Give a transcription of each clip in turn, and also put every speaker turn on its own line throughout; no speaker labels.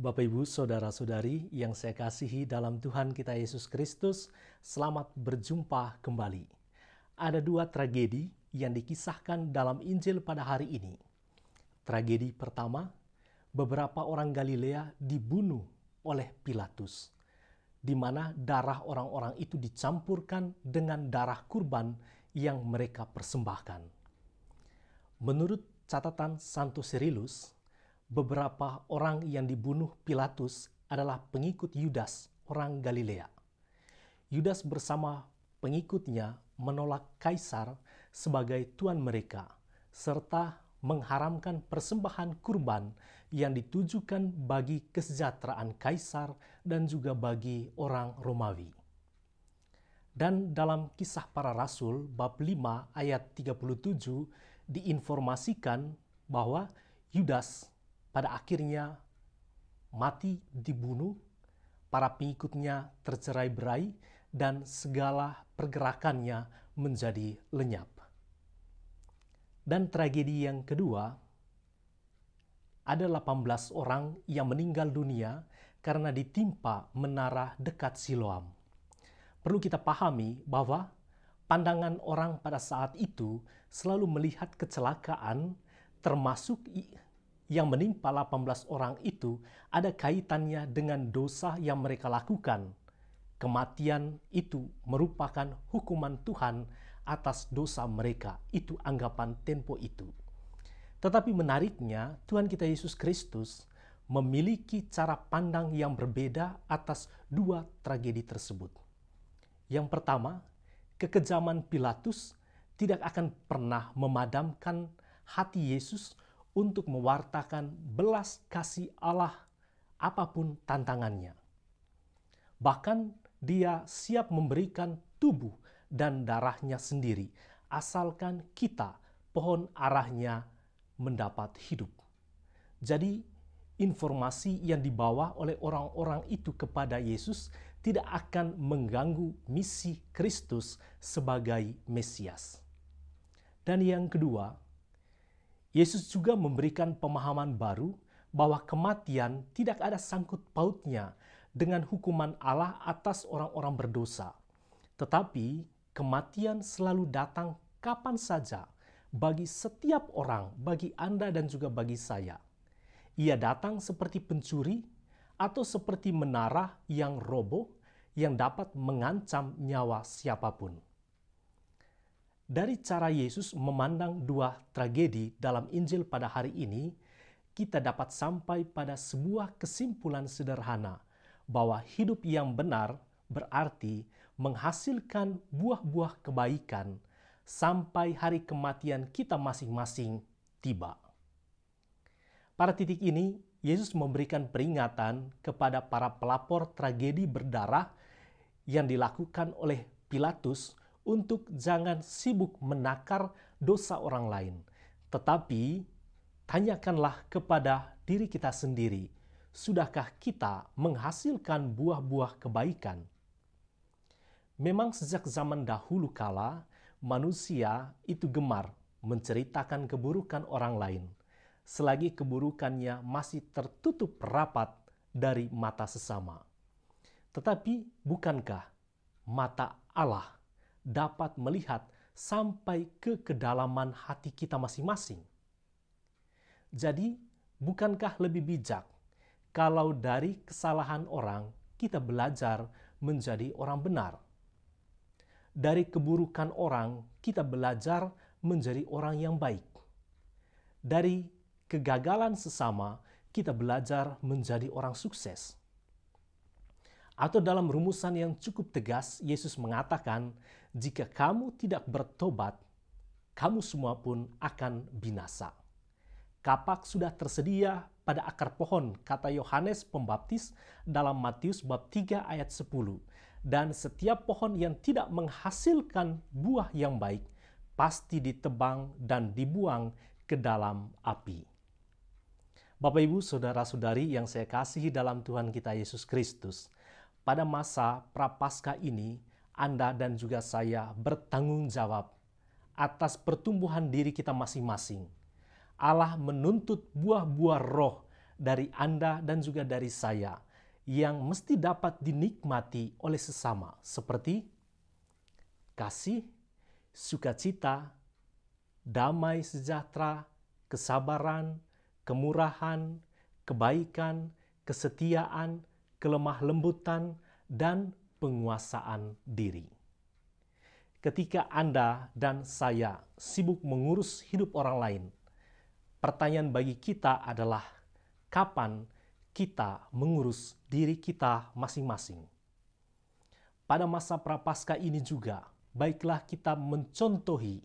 Bapak Ibu, Saudara-saudari yang saya kasihi dalam Tuhan kita Yesus Kristus, selamat berjumpa kembali. Ada dua tragedi yang dikisahkan dalam Injil pada hari ini. Tragedi pertama, beberapa orang Galilea dibunuh oleh Pilatus, di mana darah orang-orang itu dicampurkan dengan darah kurban yang mereka persembahkan. Menurut catatan Santo Cyrillus, beberapa orang yang dibunuh Pilatus adalah pengikut Yudas, orang Galilea. Yudas bersama pengikutnya menolak Kaisar sebagai tuan mereka, serta mengharamkan persembahan kurban yang ditujukan bagi kesejahteraan Kaisar dan juga bagi orang Romawi. Dan dalam Kisah Para Rasul bab 5 ayat 37 diinformasikan bahwa Yudas pada akhirnya mati dibunuh, para pengikutnya tercerai-berai, dan segala pergerakannya menjadi lenyap. Dan tragedi yang kedua, ada 18 orang yang meninggal dunia karena ditimpa menara dekat Siloam. Perlu kita pahami bahwa pandangan orang pada saat itu selalu melihat kecelakaan, termasuk yang menimpa 18 orang itu ada kaitannya dengan dosa yang mereka lakukan. Kematian itu merupakan hukuman Tuhan atas dosa mereka. Itu anggapan tempo itu. Tetapi menariknya, Tuhan kita Yesus Kristus memiliki cara pandang yang berbeda atas dua tragedi tersebut. Yang pertama, kekejaman Pilatus tidak akan pernah memadamkan hati Yesus untuk mewartakan belas kasih Allah apapun tantangannya. Bahkan dia siap memberikan tubuh dan darahnya sendiri, asalkan kita, pohon arahnya, mendapat hidup. Jadi informasi yang dibawa oleh orang-orang itu kepada Yesus tidak akan mengganggu misi Kristus sebagai Mesias. Dan yang kedua, Yesus juga memberikan pemahaman baru bahwa kematian tidak ada sangkut pautnya dengan hukuman Allah atas orang-orang berdosa. Tetapi kematian selalu datang kapan saja bagi setiap orang, bagi Anda dan juga bagi saya. Ia datang seperti pencuri atau seperti menara yang roboh yang dapat mengancam nyawa siapapun. Dari cara Yesus memandang dua tragedi dalam Injil pada hari ini, kita dapat sampai pada sebuah kesimpulan sederhana bahwa hidup yang benar berarti menghasilkan buah-buah kebaikan sampai hari kematian kita masing-masing tiba. Pada titik ini, Yesus memberikan peringatan kepada para pelapor tragedi berdarah yang dilakukan oleh Pilatus untuk jangan sibuk menakar dosa orang lain. Tetapi, tanyakanlah kepada diri kita sendiri, sudahkah kita menghasilkan buah-buah kebaikan? Memang sejak zaman dahulu kala, manusia itu gemar menceritakan keburukan orang lain, selagi keburukannya masih tertutup rapat dari mata sesama. Tetapi bukankah mata Allah dapat melihat sampai ke kedalaman hati kita masing-masing? Jadi, bukankah lebih bijak kalau dari kesalahan orang kita belajar menjadi orang benar? Dari keburukan orang kita belajar menjadi orang yang baik. Dari kegagalan sesama kita belajar menjadi orang sukses. Atau dalam rumusan yang cukup tegas, Yesus mengatakan, jika kamu tidak bertobat, kamu semua pun akan binasa. Kapak sudah tersedia pada akar pohon, kata Yohanes Pembaptis dalam Matius bab 3 ayat 10. Dan setiap pohon yang tidak menghasilkan buah yang baik, pasti ditebang dan dibuang ke dalam api. Bapak Ibu, Saudara-saudari yang saya kasihi dalam Tuhan kita Yesus Kristus, pada masa Prapaskah ini, Anda dan juga saya bertanggung jawab atas pertumbuhan diri kita masing-masing. Allah menuntut buah-buah roh dari Anda dan juga dari saya yang mesti dapat dinikmati oleh sesama, seperti kasih, sukacita, damai sejahtera, kesabaran, kemurahan, kebaikan, kesetiaan, kelemah lembutan, dan penguasaan diri. Ketika Anda dan saya sibuk mengurus hidup orang lain, pertanyaan bagi kita adalah kapan kita mengurus diri kita masing-masing. Pada masa Prapaskah ini juga, baiklah kita mencontohi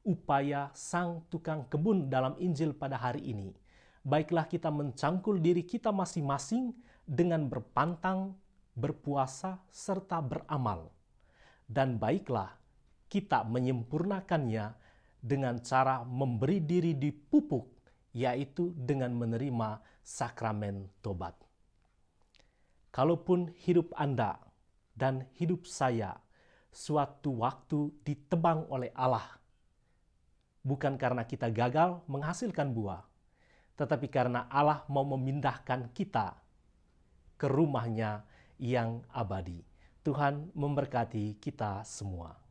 upaya sang tukang kebun dalam Injil pada hari ini. Baiklah kita mencangkul diri kita masing-masing dengan berpantang, berpuasa, serta beramal. Dan baiklah kita menyempurnakannya dengan cara memberi diri dipupuk, yaitu dengan menerima sakramen tobat. Kalaupun hidup Anda dan hidup saya suatu waktu ditebang oleh Allah, bukan karena kita gagal menghasilkan buah, tetapi karena Allah mau memindahkan kita ke rumahnya yang abadi. Tuhan memberkati kita semua.